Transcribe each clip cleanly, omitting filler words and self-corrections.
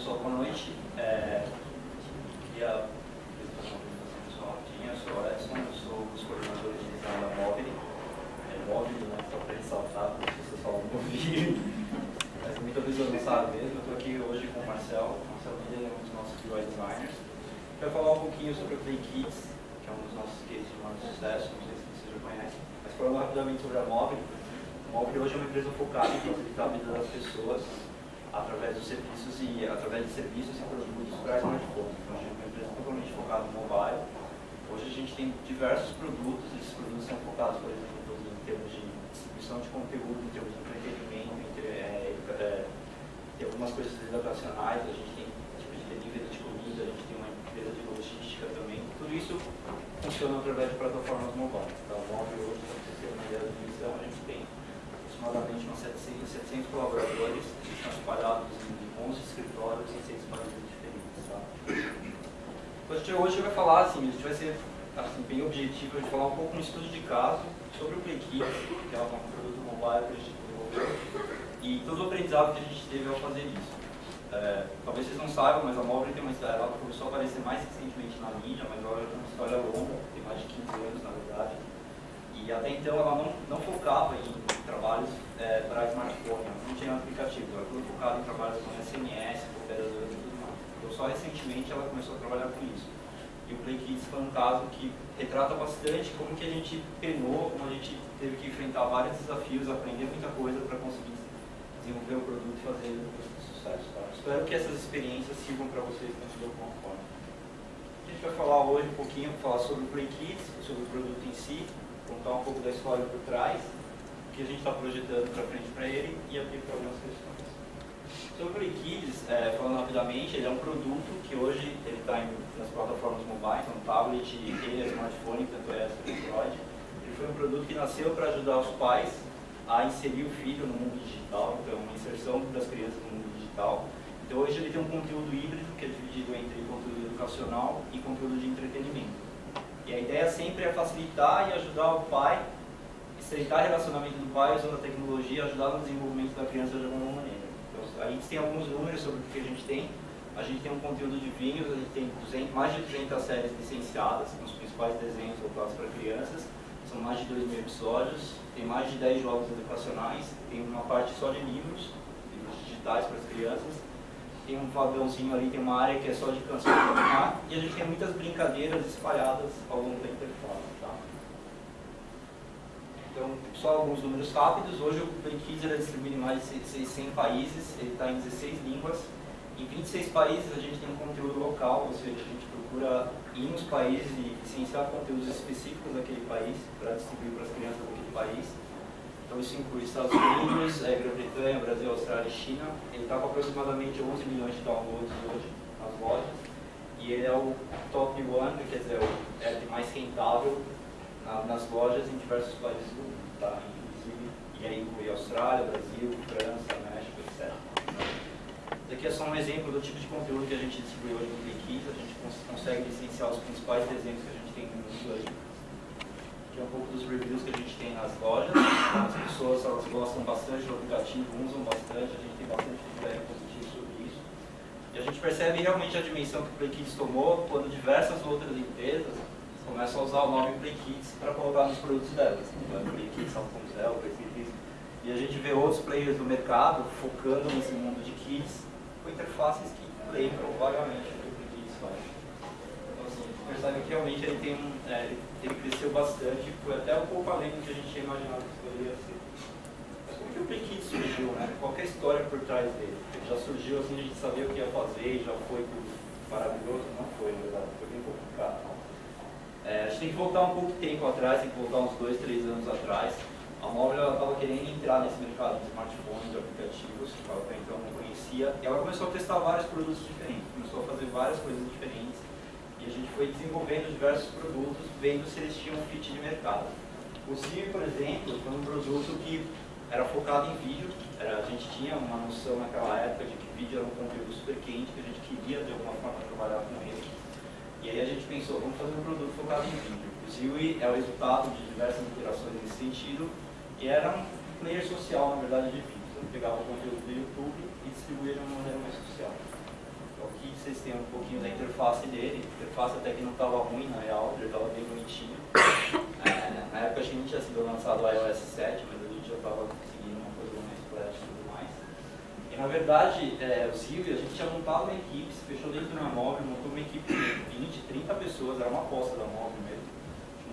pessoal, boa noite. Queria fazer uma apresentação pessoal rapidinha. Eu sou o Edson, eu sou um dos coordenadores de design da Mobile. Mobile, né? Só para ressaltar, para as pessoas falam não ouvirem. Mas muita pessoa não sabe mesmo. Eu estou aqui hoje com o Marcel. O Marcel é um dos nossos UI designers. Vai falar um pouquinho sobre o Play Kids, que é um dos nossos cases de maior sucesso, não sei se vocês já conhecem. Mas falando rapidamente sobre a Mobile. A Mobile hoje é uma empresa focada em facilitar a vida das pessoas através de serviços e produtos para smartphone. Então, a gente é uma empresa totalmente focada no mobile. Hoje a gente tem diversos produtos, esses produtos são focados, por exemplo, em termos de distribuição de conteúdo, em termos de entretenimento, tem algumas coisas educacionais, a gente tem tipo de delivery de comida, a gente tem uma empresa de logística também. Tudo isso funciona através de plataformas mobile. Então, o móvel hoje, para vocês terem uma ideia da dimensão, a gente tem aproximadamente uns 700 colaboradores que estão espalhados em 11 escritórios em 6 países diferentes. Tá? Então, a gente hoje vai falar, assim, a gente vai ser assim, bem objetivo de falar um pouco um estudo de caso sobre o Play Kids, que é um produto mobile que a gente desenvolveu, e todo o aprendizado que a gente teve ao fazer isso. Talvez vocês não saibam, mas a Mobile tem uma história, ela começou a aparecer mais recentemente na mídia, mas ela tem uma história longa, tem mais de 15 anos na verdade. E até então ela não focava em trabalhos para smartphone, ela não tinha aplicativo, ela foi focada em trabalhos com SMS, com operadores e tudo mais. Então só recentemente ela começou a trabalhar com isso. E o Play Kids foi um caso que retrata bastante como que a gente penou, como a gente teve que enfrentar vários desafios, aprender muita coisa para conseguir desenvolver o produto e fazer ele de sucesso. Tá? Espero que essas experiências sirvam para vocês de alguma forma. A gente vai falar hoje um pouquinho, falar sobre o Play Kids, sobre o produto em si, contar um pouco da história por trás, o que a gente está projetando para frente para ele e abrir para algumas questões. Sobre o Play Kids, falando rapidamente, ele é um produto que hoje ele está nas plataformas mobile, então tablet e smartphone, tanto é essa Android. Ele foi um produto que nasceu para ajudar os pais a inserir o filho no mundo digital, então uma inserção das crianças no mundo digital. Então hoje ele tem um conteúdo híbrido, que é dividido entre conteúdo educacional e conteúdo de entretenimento. E a ideia sempre é facilitar e ajudar o pai, estreitar o relacionamento do pai usando a tecnologia e ajudar no desenvolvimento da criança de alguma maneira. Então, a gente tem alguns números sobre o que a gente tem. A gente tem um conteúdo de vinhos, a gente tem mais de 200 séries licenciadas, com os principais desenhos voltados para crianças. São mais de 2.000 episódios, tem mais de 10 jogos educacionais, tem uma parte só de livros digitais para as crianças. Tem um vagãozinho ali, tem uma área que é só de canção de caminhar, e a gente tem muitas brincadeiras espalhadas ao longo da interface. Tá? Então, só alguns números rápidos. Hoje o Play Kids é distribuído em mais de 100 países, ele está em 16 línguas. Em 26 países a gente tem um conteúdo local, ou seja, a gente procura ir nos países e licenciar conteúdos específicos daquele país para distribuir para as crianças daquele país. Então isso inclui Estados Unidos, Grã-Bretanha, Brasil, Austrália e China. Ele está com aproximadamente 11 milhões de downloads hoje nas lojas. E ele é o top one, quer dizer, o app mais rentável nas lojas em diversos países do mundo. Tá? Inclusive, e aí inclui Austrália, Brasil, França, México, etc. Esse aqui é só um exemplo do tipo de conteúdo que a gente distribui hoje no Play Kids. A gente consegue licenciar os principais desenhos que a gente tem no mundo aí. Aqui é um pouco dos reviews que a gente tem nas lojas. As pessoas elas gostam bastante do aplicativo, usam bastante, a gente tem bastante feedback positivo sobre isso. E a gente percebe realmente a dimensão que o Play Kids tomou quando diversas outras empresas começam a usar o nome Play Kids para colocar nos produtos delas. Então, Play Kids 1.0, Play Kids. E a gente vê outros players do mercado focando nesse mundo de kids com interfaces que lembram vagamente o que o Play Kids faz. Então, assim, a gente percebe que realmente ele cresceu bastante, foi até um pouco além do que a gente tinha imaginado que poderia ser. Mas como que o Play Kids surgiu, né? Qual que é a história por trás dele? Ele já surgiu assim, a gente sabia o que ia fazer e já foi maravilhoso? Não foi, na verdade, foi bem complicado. A gente tem que voltar um pouco de tempo atrás, tem que voltar uns 2, 3 anos atrás. A Mobile estava querendo entrar nesse mercado de smartphones, de aplicativos, que até então não conhecia. E ela começou a testar vários produtos diferentes, começou a fazer várias coisas diferentes. E a gente foi desenvolvendo diversos produtos, vendo se eles tinham um fit de mercado. O Ziwi, por exemplo, foi um produto que era focado em vídeo. A gente tinha uma noção naquela época de que vídeo era um conteúdo super quente, que a gente queria de alguma forma trabalhar com ele. E aí a gente pensou, vamos fazer um produto focado em vídeo. O Ziwi é o resultado de diversas interações nesse sentido, e era um player social, na verdade, de vídeos. Ele pegava o conteúdo do YouTube e distribuía de uma maneira mais social. vocês tenham um pouquinho da interface dele. A interface até que não estava ruim, na real, ele estava bem bonitinho. Na época acho que nem tinha sido lançado o iOS 7, mas a gente já estava seguindo uma coisa mais flash e tudo mais. E na verdade, o Silvio, a gente tinha montado uma equipe, se fechou dentro de uma móvel, montou uma equipe de 20, 30 pessoas, era uma aposta da móvel mesmo.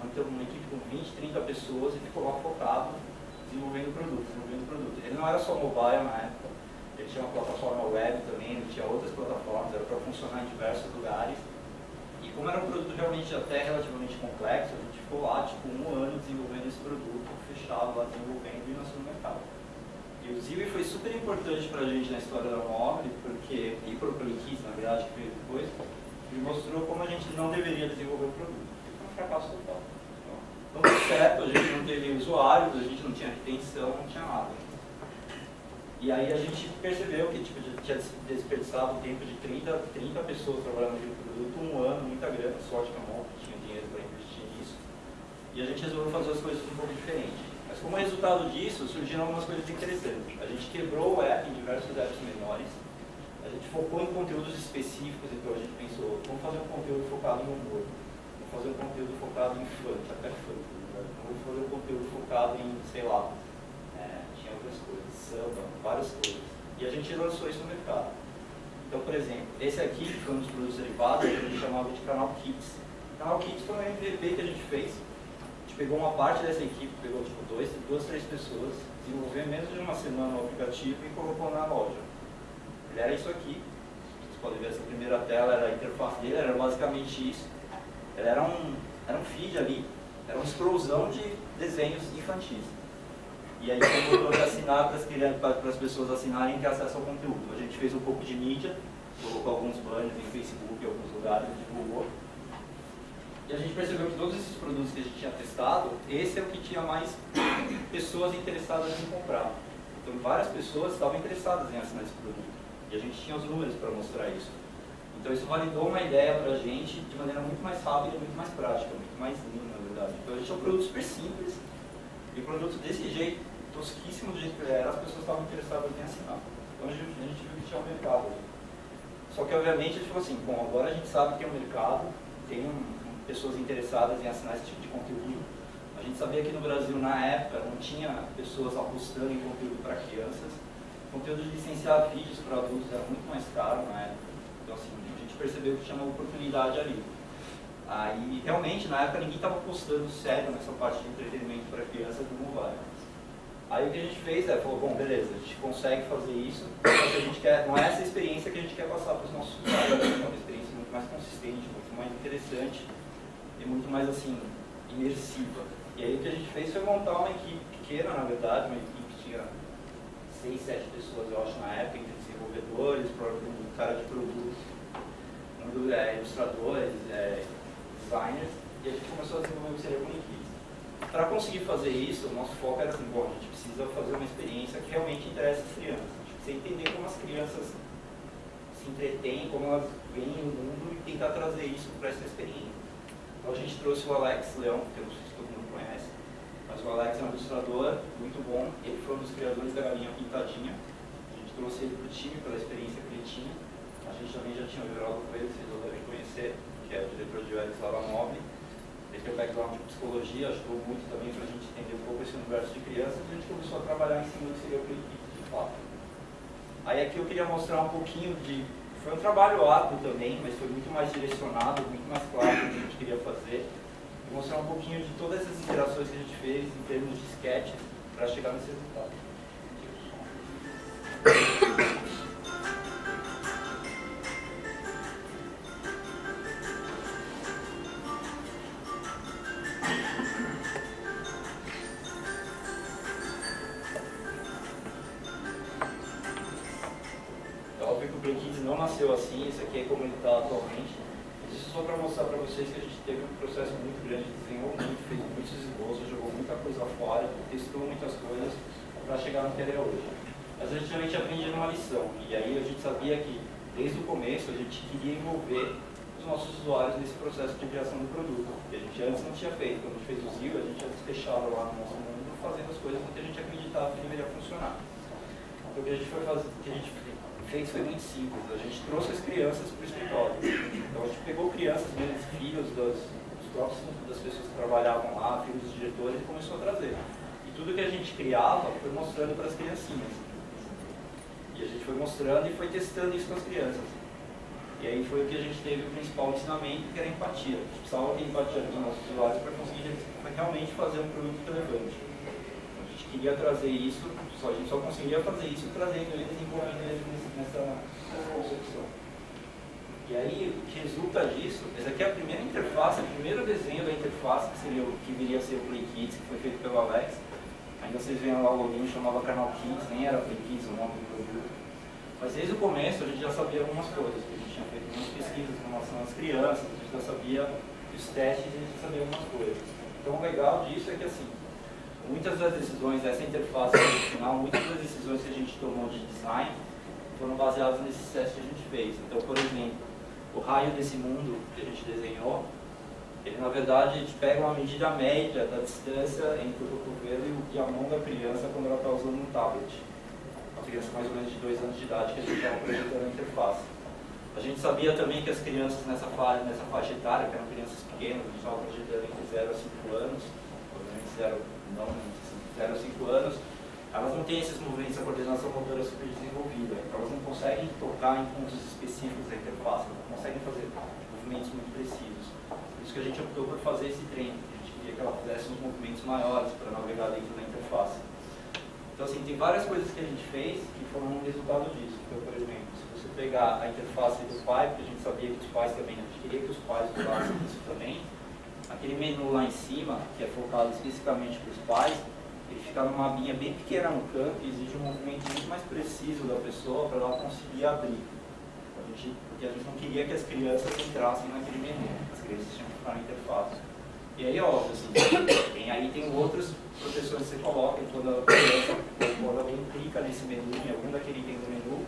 Montou uma equipe com 20, 30 pessoas e ficou lá focado desenvolvendo produto. Ele não era só mobile na época, ele tinha uma plataforma web também, ele tinha outras plataformas, era para funcionar em diversos lugares. E como era um produto realmente até relativamente complexo, a gente ficou lá tipo 1 ano desenvolvendo esse produto, fechado lá desenvolvendo e lançando no mercado. E o Ziwi foi super importante para a gente na história da Mobile, porque, e para o PlayKids, na verdade, que veio depois, ele mostrou como a gente não deveria desenvolver o produto. Foi um fracasso total. Não deu certo, a gente não teve usuários, a gente não tinha retenção, não tinha nada. E aí a gente percebeu que tipo, tinha desperdiçado o tempo de 30 pessoas trabalhando naquele produto, 1 ano, muita grana, sorte que a Mobile tinha dinheiro para investir nisso. E a gente resolveu fazer as coisas um pouco diferente. Mas como resultado disso, surgiram algumas coisas interessantes. A gente quebrou o app em diversos apps menores, a gente focou em conteúdos específicos, então a gente pensou, vamos fazer um conteúdo focado em humor, vamos fazer um conteúdo focado em funk, até funk, vamos fazer um conteúdo focado em, sei lá, tinha outras coisas, samba, várias coisas. E a gente lançou isso no mercado. Então, por exemplo, esse aqui, que foi um dos produtos derivados, a gente chamava de Canal Kids. O Canal Kids foi um MVP que a gente fez. A gente pegou uma parte dessa equipe, pegou tipo 2, 3 pessoas, desenvolveu em menos de uma semana o aplicativo e colocou na loja. Ele era isso aqui. Vocês podem ver essa primeira tela, era a interface dele, era basicamente isso. Ele era um feed ali, era um scrollzão de desenhos infantis. E aí tem o botão de assinar para as pessoas assinarem e ter acesso ao conteúdo. A gente fez um pouco de mídia, colocou alguns banners em Facebook, em alguns lugares, divulgou. E a gente percebeu que todos esses produtos que a gente tinha testado, esse é o que tinha mais pessoas interessadas em comprar. Então várias pessoas estavam interessadas em assinar esse produto. E a gente tinha os números para mostrar isso. Então isso validou uma ideia para a gente de maneira muito mais rápida, muito mais prática, muito mais linda, na verdade. Então a gente tinha um produto super simples, e o produto desse jeito, tosquíssimo do jeito que ele era, as pessoas estavam interessadas em assinar. Então a gente viu que tinha um mercado. Só que obviamente a gente falou assim, bom, agora a gente sabe que tem um mercado, tem pessoas interessadas em assinar esse tipo de conteúdo. A gente sabia que no Brasil, na época, não tinha pessoas apostando em conteúdo para crianças. O conteúdo de licenciar vídeos para adultos era muito mais caro na época. Então assim, a gente percebeu que tinha uma oportunidade ali. Aí, realmente, na época, ninguém estava apostando sério nessa parte de entretenimento para criança do mobile. Aí o que a gente fez falou, bom, beleza, a gente consegue fazer isso, só que a gente quer, não é essa experiência que a gente quer passar para os nossos usuários, é uma experiência muito mais consistente, muito mais interessante e muito mais, assim, imersiva. E aí o que a gente fez foi montar uma equipe pequena, na verdade, uma equipe que tinha 6, 7 pessoas, eu acho, na época, entre desenvolvedores, um cara de produto, ilustradores, designers, e a gente começou a desenvolver o que seria com equipes. Para conseguir fazer isso, o nosso foco era assim, bom, a gente precisa fazer uma experiência que realmente interessa as crianças. A gente precisa entender como as crianças se entretêm, como elas veem o mundo e tentar trazer isso para essa experiência. Então a gente trouxe o Alex Leão, que eu não sei se todo mundo conhece, mas o Alex é um ilustrador muito bom, ele foi um dos criadores da Galinha Pintadinha. A gente trouxe ele para o time pela experiência que ele tinha. A gente também já tinha o Everaldo Coelho, vocês já devem conhecer, que é o diretor de UX lá da Mobile. Ele tem um background de psicologia, ajudou muito também para a gente entender um pouco esse universo de crianças e a gente começou a trabalhar em cima do que seria o PlayKids de fato. Aí aqui eu queria mostrar um pouquinho de... Foi um trabalho árduo também, mas foi muito mais direcionado, muito mais claro o que a gente queria fazer. E mostrar um pouquinho de todas essas interações que a gente fez em termos de sketches para chegar nesse resultado. Não nasceu assim, isso aqui é como ele está atualmente. Isso só para mostrar para vocês que a gente teve um processo muito grande de desenvolvimento, fez muitos esboços, jogou muita coisa fora, testou muitas coisas para chegar no que ele é hoje. Mas a gente realmente aprendia uma lição, e aí a gente sabia que desde o começo a gente queria envolver os nossos usuários nesse processo de criação do produto, que a gente antes não tinha feito. Quando a gente fez o Zio, a gente antes fechava lá no nosso mundo fazendo as coisas que a gente acreditava que deveria funcionar. Então o que a gente foi fazer, que a gente fez foi muito simples. A gente trouxe as crianças para o escritório. Então a gente pegou crianças, mesmo filhos dos próprios das pessoas que trabalhavam lá, filhos dos diretores, e começou a trazer. E tudo que a gente criava foi mostrando para as criancinhas. E a gente foi mostrando e foi testando isso com as crianças. E aí foi o que a gente teve o principal ensinamento, que era a empatia. A gente precisava ter empatia dos nossos usuários para conseguir realmente fazer um produto relevante. A gente queria trazer isso, a gente só conseguia fazer isso trazendo eles e envolvendo eles nessa concepção. E aí, o que resulta disso, essa aqui é a primeira interface, o primeiro desenho da interface, que seria o que viria a ser o Play Kids, que foi feito pelo Alex. Ainda vocês veem lá o login, chamava Canal Kids, nem era Play Kids o nome do produto. Mas desde o começo a gente já sabia algumas coisas, porque a gente tinha feito muitas pesquisas em relação às crianças, a gente já sabia os testes e a gente já sabia algumas coisas. Então o legal disso é que assim, muitas das decisões dessa interface final, muitas das decisões que a gente tomou de design foram baseadas nesses testes que a gente fez. Então, por exemplo, o raio desse mundo que a gente desenhou, ele na verdade a gente pega uma medida média da distância entre o cotovelo e a mão da criança quando ela está usando um tablet. Uma criança mais ou menos de 2 anos de idade que a gente estava projetando a interface. A gente sabia também que as crianças nessa faixa etária, que eram crianças pequenas, a gente estava projetando entre 0 a 5 anos, obviamente 0 a 5 anos, elas não têm esses movimentos, a coordenação motora super desenvolvida, então elas não conseguem tocar em pontos específicos da interface, não conseguem fazer movimentos muito precisos. Por isso que a gente optou por fazer esse treino, a gente queria que ela fizesse uns movimentos maiores para navegar dentro da interface. Então, assim, tem várias coisas que a gente fez que foram um resultado disso. Então, por exemplo, se você pegar a interface do pai, porque a gente sabia que os pais também, a gente queria que os pais usassem isso também, aquele menu lá em cima, que é focado especificamente para os pais, ele fica numa abinha bem pequena no canto e exige um movimento muito mais preciso da pessoa para ela conseguir abrir. Porque a gente não queria que as crianças entrassem naquele menu, as crianças tinham que ficar na interface. E aí, óbvio, assim, tem outras proteções que você coloca quando a criança, quando alguém clica nesse menu, em algum daquele item do menu,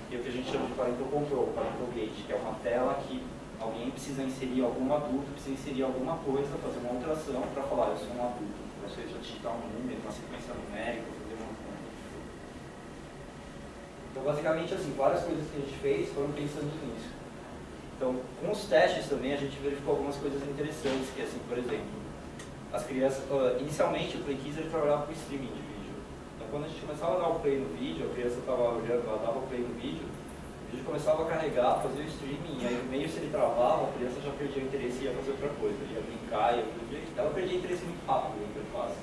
que é o que a gente chama de parental control, parental gate, que é uma tela que alguém precisa inserir algum adulto, precisa inserir alguma coisa, fazer uma alteração para falar, eu sou um adulto. Ou seja, digitar um número, uma sequência numérica, fazer uma conta. Então, basicamente, assim, várias coisas que a gente fez foram pensando nisso. Então, com os testes também, a gente verificou algumas coisas interessantes, que assim, por exemplo, as crianças, inicialmente o Play Kids ele trabalhava com streaming de vídeo. Então, quando a gente começava a dar o play no vídeo, a criança estava olhando, ela dava o play no vídeo começava a carregar, fazer o streaming, e aí no meio se ele travava, a criança já perdia o interesse e ia fazer outra coisa, ia brincar, ela perdia interesse muito rápido na interface.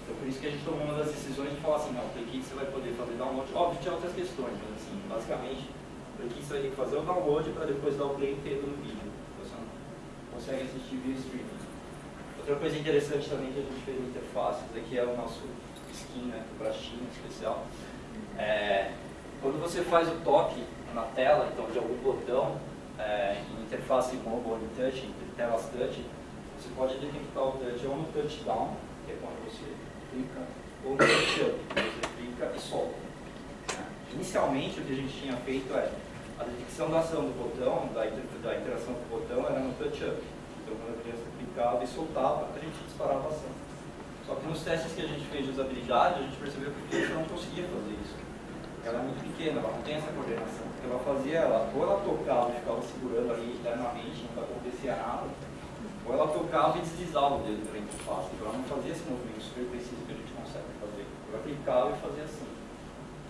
Então por isso que a gente tomou uma das decisões de falar assim, não, o Play Kids você vai poder fazer download, óbvio, tinha outras questões, mas assim, basicamente, o Play Kids você vai ter que fazer o download para depois dar o play inteiro no vídeo, você não consegue assistir via streaming. Outra coisa interessante também que a gente fez na interface, isso aqui é o nosso skin, né, o brachinho especial. Quando você faz o toque na tela, então de algum botão, em interface mobile, em touch, em telas touch, você pode detectar o touch ou no touchdown, que é quando você clica, ou no touch up, que você clica e solta. Inicialmente o que a gente tinha feito a detecção da ação do botão, da interação com o botão era no touch up. Então quando a criança clicava e soltava, a gente disparava a ação. Só que nos testes que a gente fez de usabilidade, a gente percebeu que a criança não conseguia fazer isso. Ela é muito pequena, ela não tem essa coordenação. O que ela fazia, ou ela tocava e ficava segurando ali internamente, nunca acontecia nada, ou ela tocava e deslizava o dedo pela interface. Então ela não fazia esse movimento super preciso que a gente consegue fazer. Ela clicava e fazia assim.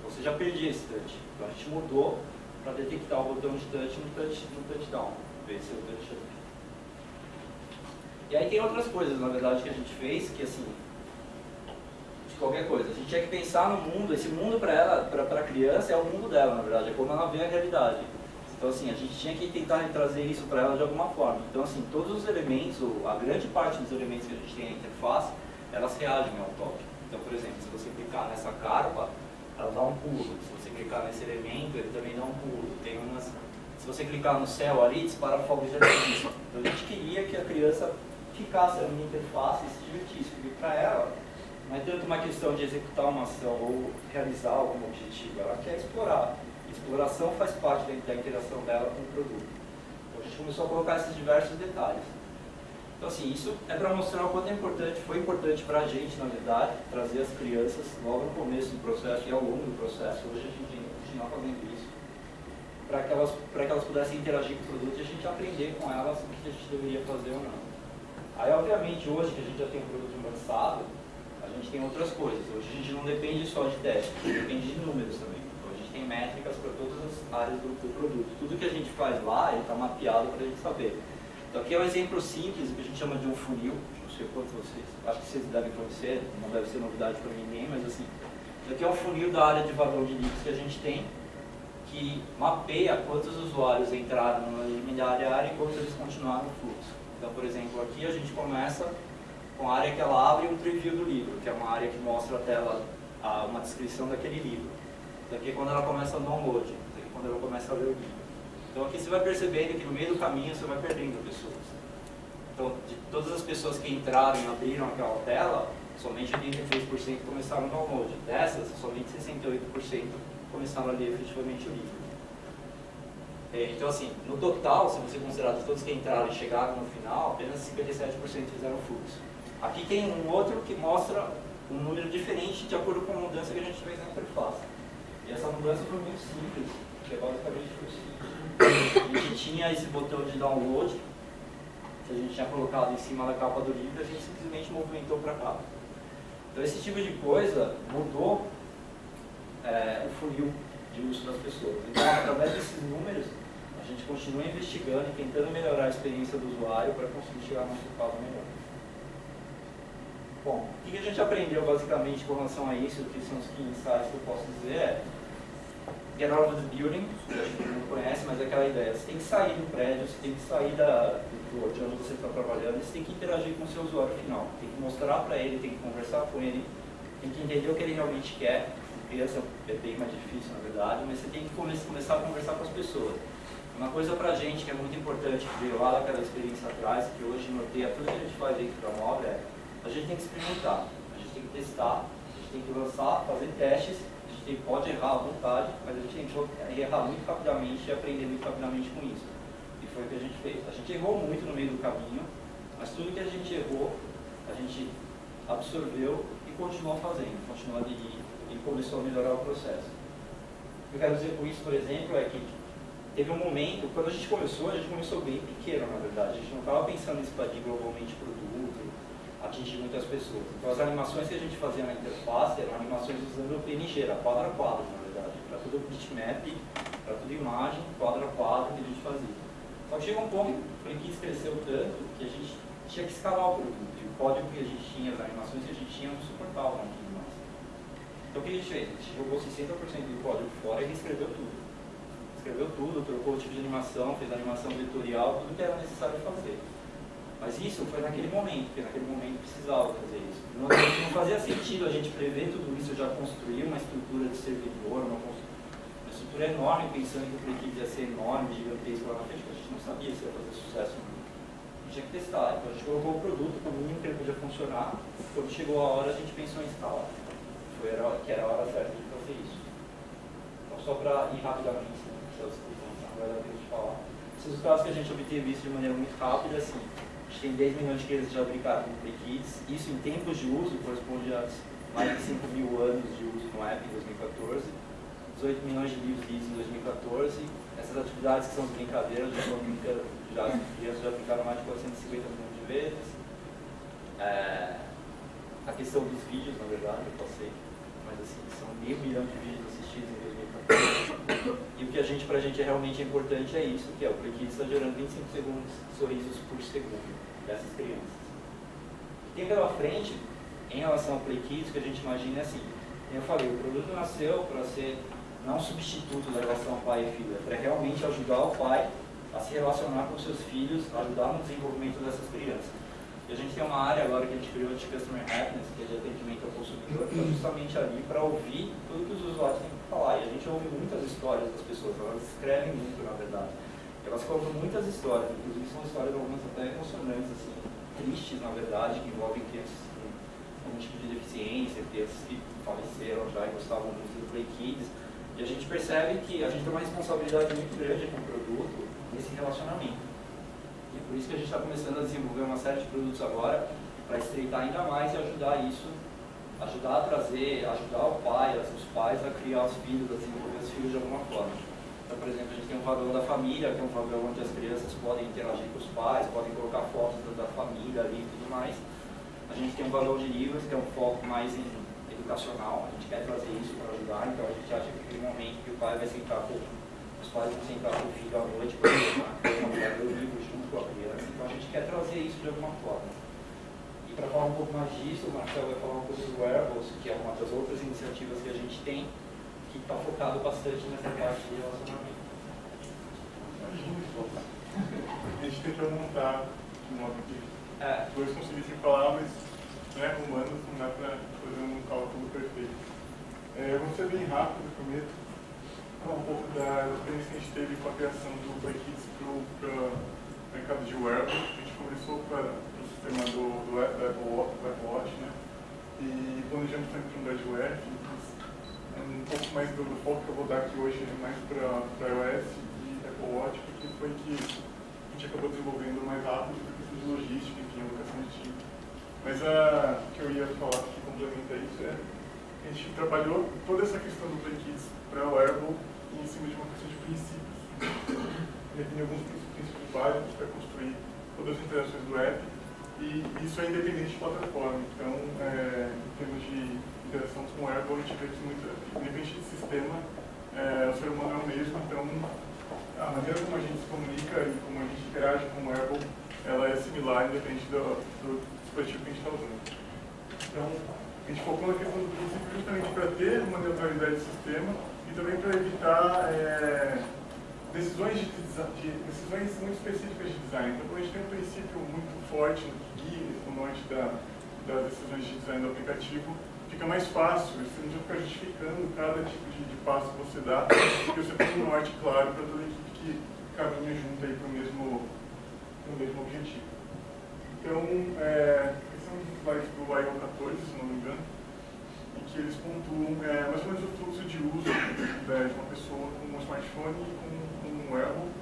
Você já perdia esse touch. Então a gente mudou para detectar o botão de touch no touchdown, em vez de ser o touch up. E aí tem outras coisas, na verdade, que a gente fez, que assim, qualquer coisa. A gente tinha que pensar no mundo, esse mundo para ela, para a criança é o mundo dela, na verdade, é como ela vê a realidade. Então assim, a gente tinha que tentar trazer isso para ela de alguma forma. Então assim, todos os elementos, a grande parte dos elementos que a gente tem na interface, elas reagem ao toque. Então, por exemplo, se você clicar nessa carpa, ela dá um pulo. Se você clicar nesse elemento, ele também dá um pulo. Se você clicar no céu ali, dispara fogo de artifício. Então a gente queria que a criança ficasse ali na interface e se divertisse, porque para ela não é tanto uma questão de executar uma ação ou realizar algum objetivo, ela quer explorar. Exploração faz parte da interação dela com o produto. Então a gente começou a colocar esses diversos detalhes. Então assim, isso é para mostrar o quanto é importante, foi importante para a gente, na verdade, trazer as crianças logo no começo do processo e ao longo do processo. Hoje a gente ainda continua fazendo isso. para que elas pudessem interagir com o produto e a gente aprender com elas o que a gente deveria fazer ou não. Aí, obviamente, hoje que a gente já tem um produto avançado, a gente tem outras coisas. Hoje a gente não depende só de testes, a gente depende de números também. Então, a gente tem métricas para todas as áreas do produto. Tudo que a gente faz lá, ele está mapeado para a gente saber. Então, aqui é um exemplo simples, que a gente chama de um funil. Não sei quanto vocês, acho que vocês devem conhecer, não deve ser novidade para ninguém, mas assim, isso aqui é um funil da área de vagão de líquidos que a gente tem, que mapeia quantos usuários entraram na intermediária e quantos eles continuaram no fluxo. Então, por exemplo, aqui a gente começa com a área que ela abre um preview do livro, que é uma área que mostra a tela, uma descrição daquele livro. Isso aqui é quando ela começa o download, isso aqui é quando ela começa a ler o livro. Então aqui você vai percebendo que no meio do caminho você vai perdendo pessoas. Então, de todas as pessoas que entraram e abriram aquela tela, somente 83% começaram o download. Dessas, somente 68% começaram a ler efetivamente o livro. Então, assim, no total, se você considerar de todos que entraram e chegaram no final, apenas 57% fizeram fluxo. Aqui tem um outro que mostra um número diferente de acordo com a mudança que a gente fez na interface. E essa mudança foi muito simples, que basicamente foi o seguinte: a gente tinha esse botão de download, que a gente tinha colocado em cima da capa do livro, a gente simplesmente movimentou para cá. Então, esse tipo de coisa mudou o funil de uso das pessoas. Então, através desses números, a gente continua investigando e tentando melhorar a experiência do usuário para conseguir chegar num resultado melhor. Bom, o que a gente aprendeu basicamente com relação a isso, o que são os key insights que eu posso dizer é: get out of the building, que a gente não conhece, mas é aquela ideia, você tem que sair do prédio, você tem que sair de onde você está trabalhando, você tem que interagir com o seu usuário final, tem que mostrar para ele, tem que conversar com ele, tem que entender o que ele realmente quer. Criança é bem mais difícil, na verdade, mas você tem que começar a conversar com as pessoas. Uma coisa pra gente que é muito importante, que veio lá daquela experiência atrás, que hoje norteia tudo que a gente faz dentro da Móvel, é: a gente tem que experimentar, a gente tem que testar, a gente tem que lançar, fazer testes, a gente pode errar à vontade, mas a gente tem que errar muito rapidamente e aprender muito rapidamente com isso. E foi o que a gente fez. A gente errou muito no meio do caminho, mas tudo que a gente errou, a gente absorveu e continuou fazendo, continuou a aderir e começou a melhorar o processo. O que eu quero dizer com isso, por exemplo, é que teve um momento, quando a gente começou bem pequeno, na verdade. A gente não estava pensando em expandir globalmente o produto, atingir muitas pessoas. Então, as animações que a gente fazia na interface eram animações usando o PNG, era quadro a quadro, na verdade. Para tudo bitmap, para tudo imagem, quadro a quadro que a gente fazia. Só que chegou um ponto que o Freakies cresceu tanto que a gente tinha que escalar o produto. E o código que a gente tinha, as animações que a gente tinha, não suportavam aquilo mais. Então, o que a gente fez? A gente jogou 60% do código fora e reescreveu tudo. Escreveu tudo, trocou o tipo de animação, fez animação vetorial, tudo que era necessário fazer. Mas isso foi naquele momento, porque naquele momento precisava fazer isso. Não fazia sentido a gente prever tudo isso, já construir uma estrutura de servidor, uma estrutura enorme, pensando que o Freakies ia ser enorme, gigantesco lá na frente, porque a gente não sabia se ia fazer sucesso ou não. A gente tinha que testar, então a gente colocou o produto com o mínimo que ele podia funcionar. Quando chegou a hora, a gente pensou em instalar. Que era a hora certa de fazer isso. Então, só para ir rapidamente, não vai dar tempo de falar. Esses resultados que a gente obteve isso de maneira muito rápida, assim, a gente tem 10 milhões de cases já aplicados no Freakies. Isso em tempos de uso corresponde a mais de 5 mil anos de uso no app em 2014, 18 milhões de livros lidos em 2014. Essas atividades que são as brincadeiras, as crianças já aplicaram mais de 450 milhões de vezes. A questão dos vídeos, na verdade, eu passei, mas assim, são 500 milhões de vídeos assistidos em 2014. E o que pra gente realmente é importante é isso, que é o Freakies está gerando 25 segundos de sorrisos por segundo dessas crianças. Tem pela frente, em relação ao Freakies, o que a gente imagina é assim: como eu falei, o produto nasceu para ser não substituto da relação pai e filho, é para realmente ajudar o pai a se relacionar com seus filhos, ajudar no desenvolvimento dessas crianças. E a gente tem uma área agora que a gente criou de Customer Happiness, que é de atendimento ao consumidor, que está justamente ali para ouvir tudo que os usuários têm para falar. E a gente ouve muitas histórias das pessoas, elas escrevem muito, na verdade. Elas contam muitas histórias, inclusive são histórias algumas até emocionantes, assim, tristes, na verdade, que envolvem crianças com algum tipo de deficiência, crianças que faleceram já e gostavam muito do Freakies. E a gente percebe que a gente tem uma responsabilidade muito grande com o produto nesse relacionamento. E é por isso que a gente está começando a desenvolver uma série de produtos agora para estreitar ainda mais e ajudar isso, ajudar o pai, os pais a criar os filhos, a desenvolver os filhos de alguma forma. Então, por exemplo, a gente tem um vagão da família, que é um vagão onde as crianças podem interagir com os pais, podem colocar fotos da família ali e tudo mais. A gente tem um vagão de livros, que é um foco mais em educacional, a gente quer trazer isso para ajudar, então a gente acha que aquele momento que o pai vai sentar com os pais vão sentar com o filho à noite para ler o livro junto com a criança, então a gente quer trazer isso de alguma forma. E para falar um pouco mais disso, o Marcelo vai falar um pouco do Wearables, que é uma das outras iniciativas que a gente tem, que está focado bastante nessa parte de relacionamento. A gente tentou montar de modo que os dois conseguissem falar, mas né, humanos não dá para fazer um cálculo perfeito. Eu vou ser bem rápido, prometo, falar um pouco da experiência que a gente teve com a criação do PlayKids para o mercado de wearable. A gente começou para o sistema do Apple Watch, né, e planejamos sempre um hardware, um pouco mais do foco que eu vou dar aqui hoje é mais para iOS e Apple Watch, porque foi que a gente acabou desenvolvendo mais rápido por questão de logística, enfim, alocação de time. Mas o que eu ia falar que complementa isso é que a gente trabalhou toda essa questão do PlayKids para o wearable em cima de uma questão de princípios. Definir alguns princípios básicos para construir todas as interações do app, e isso é independente de plataforma. Então, em termos de interação com o wearable, a gente vê que independente de sistema, o ser humano é o mesmo, então a maneira como a gente se comunica e como a gente interage com o wearable, ela é similar, independente do dispositivo que a gente está usando. Então, a gente focou na questão do princípio justamente para ter uma neutralidade do sistema e também para evitar decisões muito específicas de design. Então, quando a gente tem um princípio muito forte no que guia o norte das decisões de design do aplicativo, fica mais fácil, você não precisa ficar justificando cada tipo de passo que você dá, porque você tem um norte claro para toda a equipe que caminha junto aí para o mesmo objetivo. Então, esse é um dos slides do IO 14, se não me engano, em que eles pontuam mais ou menos o fluxo de uso de uma pessoa com um smartphone e com um wearable.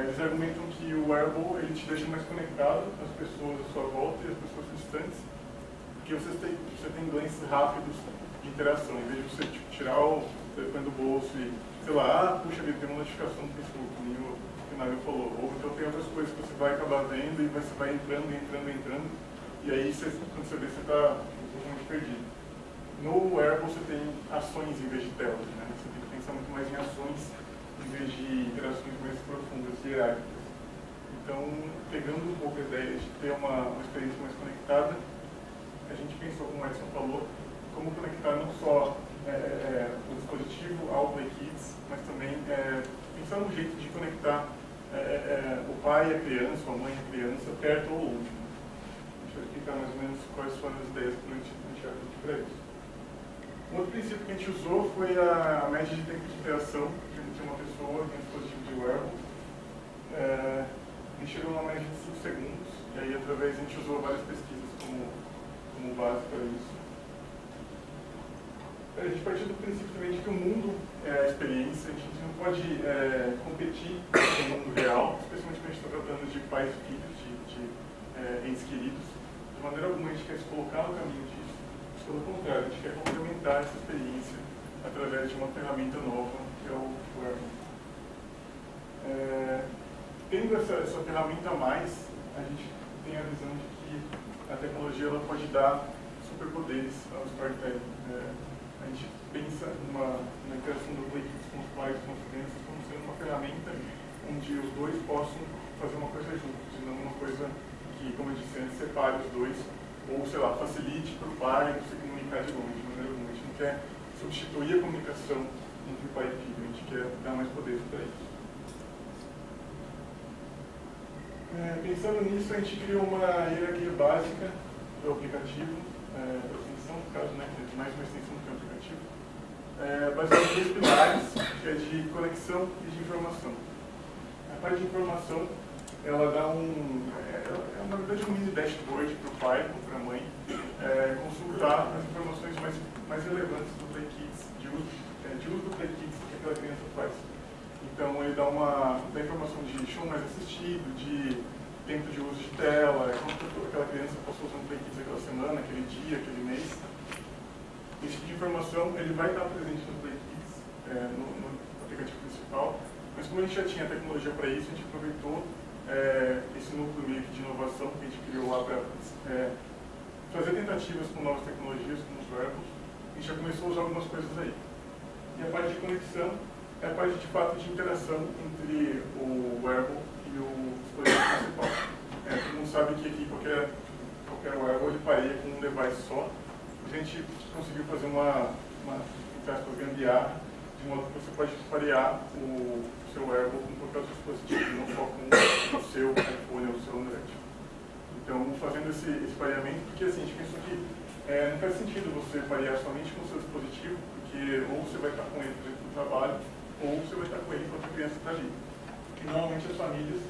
Eles argumentam que o wearable ele te deixa mais conectado às pessoas à sua volta e às pessoas distantes, porque você tem ganhos rápidos de interação. Em vez de você tirar o telefone do bolso e, sei lá, puxa vida, tem uma notificação do Facebook, como o Nabil falou. Ou então tem outras coisas que você vai acabar vendo e você vai entrando, e aí quando você vê, você está totalmente perdido. No wearable você tem ações em vez de telas, né? Você tem que pensar muito mais em ações em vez de interações mais profundas, hierárquicas. Então, pegando um pouco a ideia de ter uma experiência mais conectada, a gente pensou, como o Edson falou, como conectar não só o dispositivo ao PlayKids, mas também pensar no jeito de conectar o pai e a criança, a mãe e a criança, perto ou longe. Deixa eu explicar mais ou menos quais foram as ideias que a gente vai aqui para isso. Um outro princípio que a gente usou foi a média de tempo de interação entre uma pessoa e um dispositivo de wearable. A gente chegou numa média de 5 segundos, e aí através a gente usou várias pesquisas como base para isso. A gente partiu do princípio também de que o mundo é a experiência, a gente não pode competir com o mundo real, especialmente quando a gente está tratando de pais e filhos, de entes queridos. De maneira alguma a gente quer se colocar no caminho disso, pelo contrário, a gente quer complementar essa experiência através de uma ferramenta nova, que é o wearable. Tendo essa ferramenta a mais, a gente tem a visão de que a tecnologia ela pode dar superpoderes ao storytelling. A gente pensa na interação do PlayKids com os pais e com as crianças como sendo uma ferramenta onde os dois possam fazer uma coisa juntos, e não uma coisa que, como eu disse antes, separe os dois, ou, sei lá, facilite para o pai se comunicar de longe, de maneira alguma. A gente não quer substituir a comunicação entre pai e filho, a gente quer dar mais poder para isso. Pensando nisso, a gente criou uma hierarquia básica do aplicativo, da extensão, no caso, né, que é mais uma extensão do que um aplicativo, baseado em 2 pilares, que é de conexão e de informação. A parte de informação, ela dá na verdade, um mini dashboard para o pai ou para a mãe consultar as informações mais relevantes do PlayKids, de uso do PlayKids que aquela criança faz. Então, ele dá informação de show mais assistido, de tempo de uso de tela, quanto aquela criança passou usando o PlayKids aquela semana, aquele dia, aquele mês. Esse tipo de informação ele vai estar presente no PlayKids, no fabricante principal, mas como a gente já tinha tecnologia para isso, a gente aproveitou esse núcleo meio que de inovação que a gente criou lá para fazer tentativas com novas tecnologias, como os wearables. A gente já começou a usar algumas coisas aí. E a parte de conexão é a parte de fato de interação entre o wearable e o dispositivo principal. Todo mundo sabe que aqui qualquer wearable ele pareia com um device só. A gente conseguiu fazer uma gambiarra, de modo que você pode parear o seu wearable com qualquer outro dispositivo, não só com o seu iPhone ou o seu Android. Então, fazendo esse pareamento, porque assim, a gente pensou que não faz sentido você parear somente com o seu dispositivo, porque ou você vai estar com ele, por exemplo, no trabalho, ou você vai estar com ele enquanto a criança está ali. E normalmente as famílias,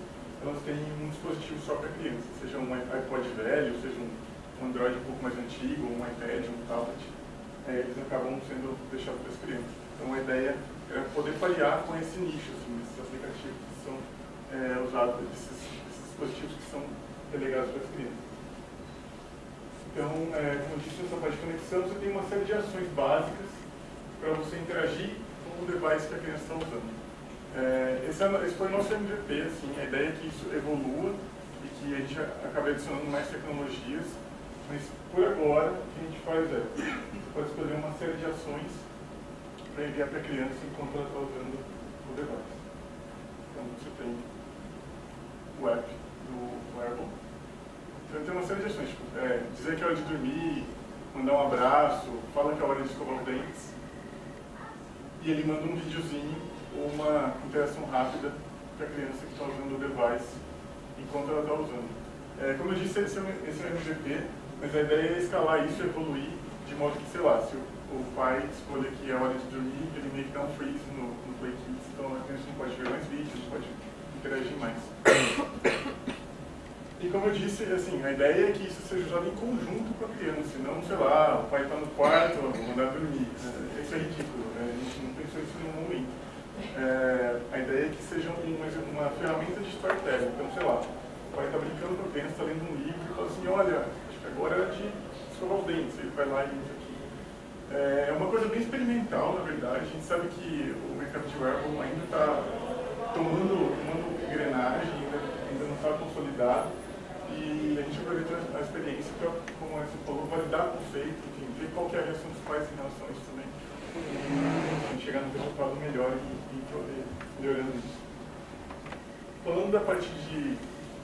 elas têm um dispositivo só para criança, seja um iPod velho, seja um Android um pouco mais antigo, um iPad, um tablet, eles acabam sendo deixados para as crianças. Então a ideia era poder parear com esse nicho, assim, esses aplicativos que são usados, esses dispositivos que são delegados para as crianças. Então, como eu disse, nessa parte de conexão, você tem uma série de ações básicas para você interagir com o device que a criança está usando. Esse foi o nosso MVP, assim, a ideia é que isso evolua e que a gente acabe adicionando mais tecnologias, mas por agora o que a gente faz você pode escolher uma série de ações para enviar para a criança enquanto ela está usando o device. Então você tem o app do wearable. Então tem uma série de ações, tipo, dizer que é hora de dormir, mandar um abraço, fala que é hora de escovar os dentes, e ele manda um videozinho ou uma interação rápida para a criança que está usando o device enquanto ela está usando. Como eu disse, esse é o MVP, mas a ideia é escalar isso e evoluir de modo que, sei lá, se o pai escolher que é hora de dormir, ele meio que dá um freeze no Play Kids, então a criança não pode ver mais vídeos, não pode interagir mais. E como eu disse, assim, a ideia é que isso seja usado em conjunto com a criança, não, sei lá, o pai está no quarto, vou mandar dormir. Isso é ridículo, a gente não pensou isso em nenhum momento. A ideia é que seja uma ferramenta de storytelling. Então, sei lá, o pai está brincando com a criança, está lendo um livro e fala assim, olha, acho que agora é de escovar os dentes. Ele vai lá e usa aqui. É uma coisa bem experimental, na verdade. A gente sabe que o mercado de wearable ainda está tomando engrenagem, ainda não está consolidado. E a gente aproveitou a experiência para, como você falou, validar o conceito, enfim, ver qual que é a reação dos pais em relação a isso também. E chegar num resultado melhor e melhorando isso. Falando da parte de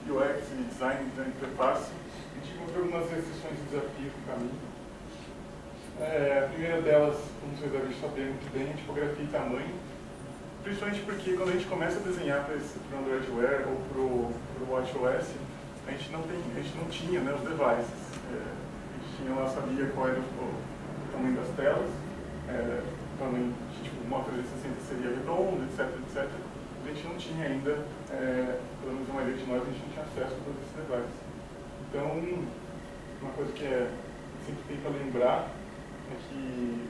UX e design da interface, a gente encontrou algumas restrições e desafios no caminho. A primeira delas, como vocês devem saber muito bem, é tipografia e tamanho. Principalmente porque quando a gente começa a desenhar para o Android Wear ou para o WatchOS, a gente não tinha, né, os devices. A gente lá sabia qual era o tamanho das telas, o tamanho de uma 360 seria redondo, etc, etc. A gente não tinha ainda, pelo menos a maioria de nós, a gente não tinha acesso a todos esses devices. Então, uma coisa que sempre tem para lembrar é que,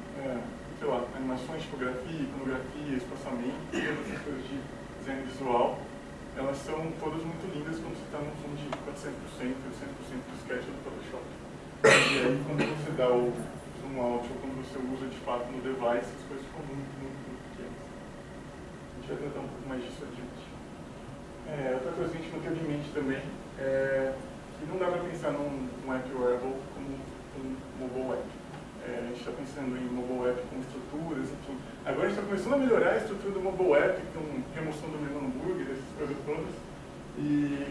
sei lá, animações, tipografia, iconografia, espaçamento, todas essas coisas de design visual, elas são todas muito lindas quando você está num fundo de 400%, 800% do sketch do Photoshop. E aí, quando você dá o zoom out ou quando você usa de fato no device, as coisas ficam muito, muito, muito pequenas. A gente vai tratar um pouco mais disso adiante. Outra coisa que a gente não teve em mente também é que não dá para pensar num app wearable como um mobile app. A gente está pensando em mobile app com estruturas, enfim. Agora a gente está começando a melhorar a estrutura do mobile app, com remoção do menu hambúrguer, essas coisas todas. E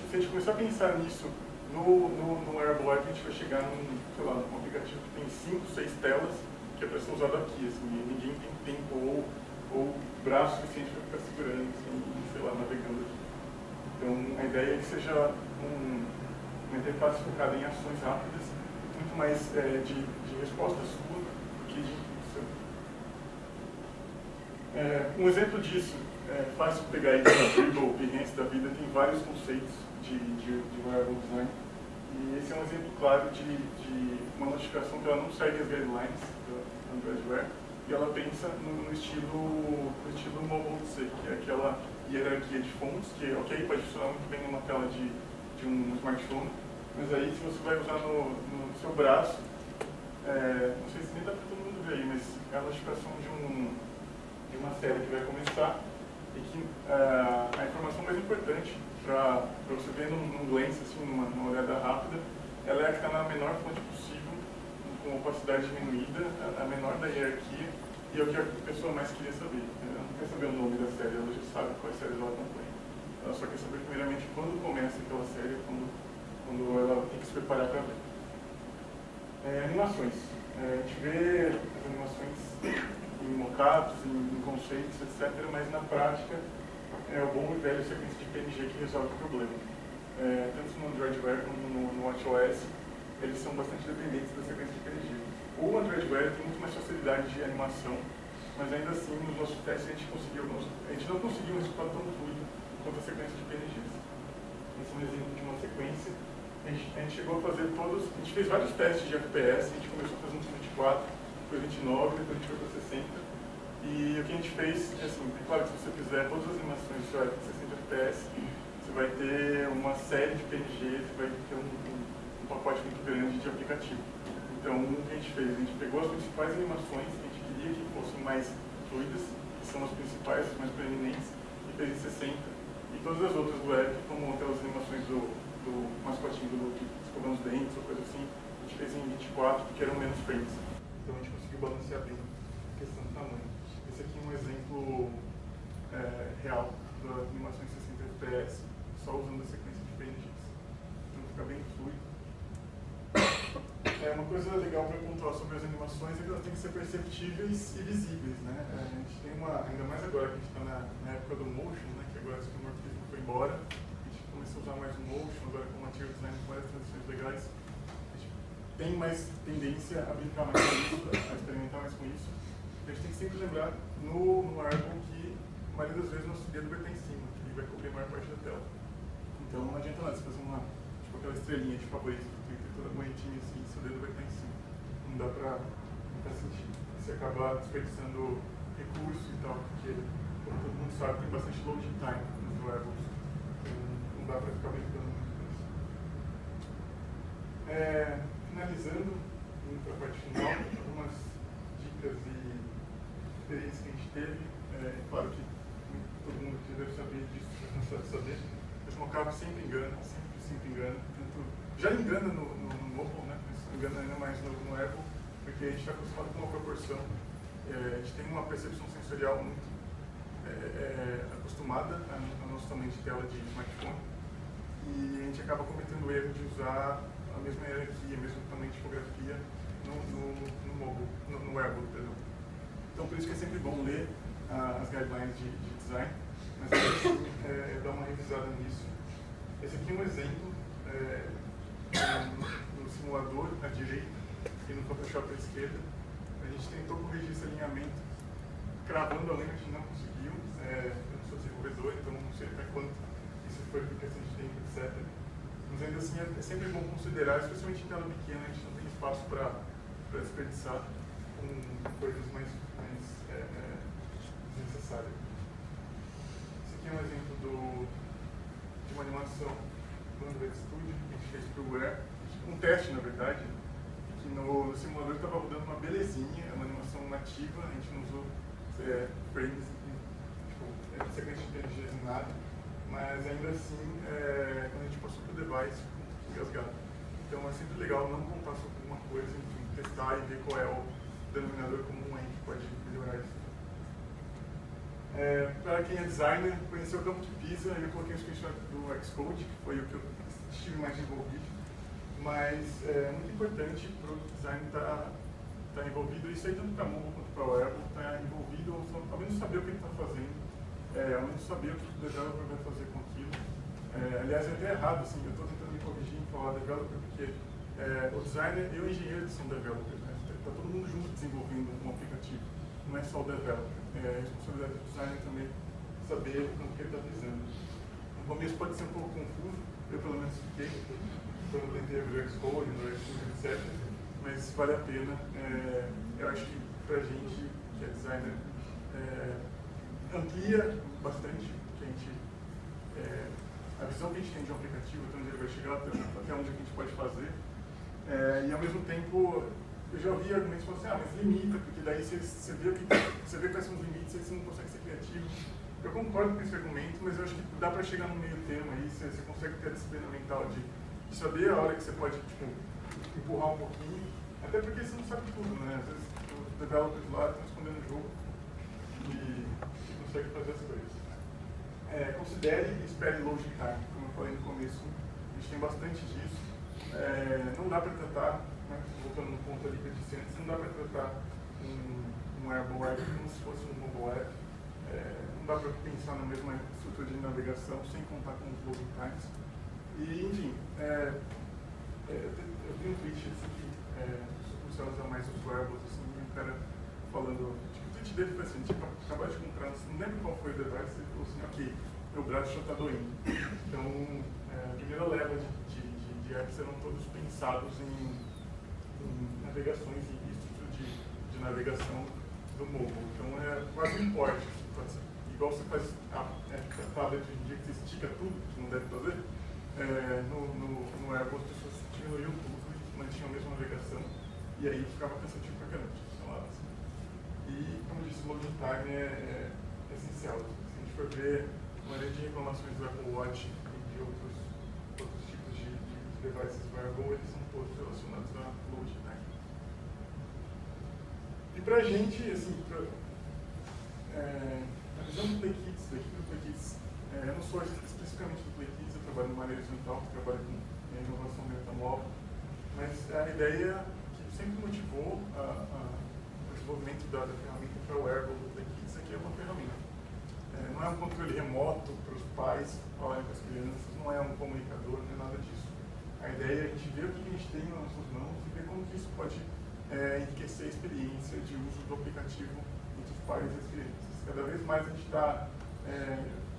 se a gente começar a pensar nisso no wearable app, a gente vai chegar num aplicativo que tem 5, 6 telas, que é para ser usado aqui, assim, e ninguém tem tempo ou braço suficiente para ficar segurando, assim, sei lá, navegando aqui. Então a ideia é que seja uma interface focada em ações rápidas, muito mais de resposta sua do que de intuição. Um exemplo disso, fácil pegar aí da Dribble, Behance da vida, tem vários conceitos de wearable design. E esse é um exemplo claro de uma notificação que ela não segue as guidelines do Android Wear, e ela pensa no estilo MobileC, que é aquela hierarquia de fontes, que ok, pode funcionar muito bem numa tela de um smartphone, mas aí se você vai usar no seu braço, não sei se nem dá para todo mundo ver aí, mas é a notificação de de uma série que vai começar e que a informação mais importante para você ver num glance, assim, numa olhada rápida, ela é a que está na menor fonte possível, com opacidade diminuída, a menor da hierarquia, e é o que a pessoa mais queria saber. Ela não quer saber o nome da série, ela já sabe quais séries ela acompanha. Ela só quer saber primeiramente quando começa aquela série, quando ela tem que se preparar para ver. Animações. A gente vê as animações em mockups, em conceitos, etc., mas na prática é o bom e velho sequência de PNG que resolve o problema. Tanto no Android Wear como no WatchOS, eles são bastante dependentes da sequência de PNG. O Android Wear tem muito mais facilidade de animação, mas ainda assim, nos nossos testes, a gente não conseguiu um resultado tão fluido quanto a sequência de PNGs. Esse é um exemplo de uma sequência. A gente chegou a fazer todos, a gente fez vários testes de FPS, a gente começou fazendo 24, depois 29, depois a gente foi para 60. E o que a gente fez é assim, é claro que se você fizer todas as animações de 60 FPS, você vai ter uma série de PNGs, você vai ter um pacote muito grande de aplicativo. Então, o que a gente fez? A gente pegou as principais animações que a gente queria que fossem mais fluidas, que são as principais, as mais preeminentes, e fez em 60. E todas as outras do app, como aquelas animações do mascotinho do Luke escovando os dentes ou coisa assim, a gente fez em 24, porque eram menos frames. Então, a gente conseguiu balancear bem a questão do tamanho. Esse aqui é um exemplo real da animação em 60 FPS, só usando a sequência de PNGs. Então, fica bem fluido. Uma coisa legal para pontuar sobre as animações é que elas têm que ser perceptíveis e visíveis, né? A gente tem ainda mais agora que a gente está na época do motion, né? Que agora o morfismo foi embora, a gente começou a usar mais o motion, agora com o material design com várias transições legais, a gente tem mais tendência a brincar mais com isso, a experimentar mais com isso. A gente tem que sempre lembrar no Arbol que a maioria das vezes o nosso dedo vai estar em cima, e vai cobrir a maior parte da tela. Então não adianta nada você fazer aquela estrelinha de favorito do Twitter toda bonitinha assim, seu dedo vai estar em cima. Não dá pra sentir. Você acaba desperdiçando recurso e tal, porque, como todo mundo sabe, tem bastante loading time nos wearables. Então, não dá pra ficar brincando muito com isso. Finalizando, indo para a parte final, algumas dicas e experiências que a gente teve. Claro que todo mundo aqui deve saber disso, não sabe saber. Mas o mockup sempre engana. Já engana no mobile, né? Mas engana ainda mais no Apple, porque a gente está acostumado com uma proporção. A gente tem uma percepção sensorial muito acostumada ao nosso tamanho de tela de smartphone, e a gente acaba cometendo o erro de usar a mesma hierarquia, o mesmo tamanho de tipografia no wearable, perdão. Então, por isso que é sempre bom ler as guidelines de design, mas assim, dar uma revisada nisso. Esse aqui é um exemplo no simulador à direita e no Photoshop à esquerda. A gente tentou corrigir esse alinhamento cravando a linha, a gente não conseguiu. Eu não sou desenvolvedor, então não sei até quanto isso foi por questão de tempo, etc. Mas ainda assim é sempre bom considerar, especialmente em tela pequena, a gente não tem espaço para desperdiçar com coisas mais desnecessárias. Esse aqui é um exemplo de uma animação do Android Studio que a gente fez para o Wear, um teste na verdade, que no simulador estava rodando uma belezinha, uma animação nativa, a gente não usou frames, sequência de PNGs nem nada, mas ainda assim, quando a gente passou para o device, ficou engasgado. Então é sempre legal não contar sobre alguma coisa, enfim, testar e ver qual é o denominador comum aí que pode melhorar isso. Para quem é designer, conhecer o campo de Pisa, eu coloquei um screenshot do Xcode, que foi o que eu estive mais envolvido, mas é muito importante para o design estar envolvido, isso aí tanto para mobile quanto para wearable, estar envolvido, ou ao menos saber o que ele está fazendo, ao menos saber o que o developer vai fazer com aquilo. Aliás, é até errado, assim, eu estou tentando me corrigir em falar developer, porque o designer e o engenheiro são developers, né? Está todo mundo junto desenvolvendo um aplicativo, não é só o developer. É a responsabilidade do designer também saber no que ele está visando. No começo pode ser um pouco confuso, eu pelo menos fiquei, quando eu tentei abrir o Xcode, etc. Mas vale a pena. Eu acho que para a gente que é designer amplia bastante que a gente, a visão que a gente tem de um aplicativo, até onde ele vai chegar, até onde a gente pode fazer. E ao mesmo tempo eu já ouvi argumentos falando assim, mas limita, porque daí você vê quais são os limites, aí você não consegue ser criativo. Eu concordo com esse argumento, mas eu acho que dá para chegar no meio termo aí, você consegue ter a disciplina mental de saber a hora que você pode, tipo, empurrar um pouquinho, até porque você não sabe tudo, né? Às vezes os developers lá estão escondendo o jogo e consegue fazer as coisas. Considere e espere loading time, como eu falei no começo, a gente tem bastante disso. Não dá para tratar, né, voltando no ponto ali que eu disse antes, não dá para tratar um wearable app como se fosse um mobile app. Não dá para pensar na mesma estrutura de navegação sem contar com os loading times. E, enfim, eu tenho um tweet assim, que você usa mais os wearables, assim, e um cara falando, tipo, o tweet dele foi assim, tipo, acabou de comprar, não lembro qual foi o device, ele falou assim, ok, meu braço já está doendo. Então, a primeira leva de apps eram todos pensados em navegações e estrutura de navegação do mobile. Então, é quase um porte. Igual você faz a tablet hoje em dia, que você estica tudo, que não deve fazer, no Airbus as pessoas diminuíam tudo e mantinham a mesma navegação, e aí ficava cansativo pra caramba. Assim. E, como eu disse, o loading time é essencial. Se a gente for ver uma maioria de reclamações do Apple Watch e de outros tipos de devices wearable, eles são todos relacionados a loading time. E pra gente, assim, a visão do PlayKids, da equipe do PlayKids, eu não sou especificamente do PlayKids, eu trabalho numa área horizontal, trabalho com inovação metamóvel, mas a ideia que sempre motivou o desenvolvimento da ferramenta para o wearable do PlayKids é que é uma ferramenta. Não é um controle remoto para os pais falarem com as crianças, não é um comunicador, não é nada disso. A ideia é a gente ver o que a gente tem nas nossas mãos e ver como que isso pode enriquecer a experiência de uso do aplicativo entre os pais e as crianças. Cada vez mais a gente está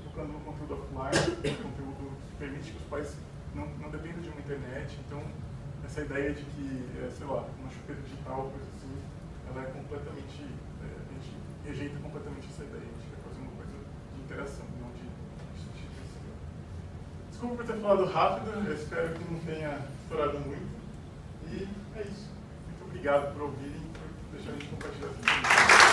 focando no conteúdo offline, no conteúdo que permite que os pais não dependam de uma internet. Então, essa ideia de que, sei lá, uma chupeta digital, coisa assim, ela é completamente, a gente rejeita completamente essa ideia. A gente quer fazer uma coisa de interação, não de substituição. Desculpa por ter falado rápido, eu espero que não tenha estourado muito. E é isso. Muito obrigado por ouvirem e por deixarem de compartilhar essa informação.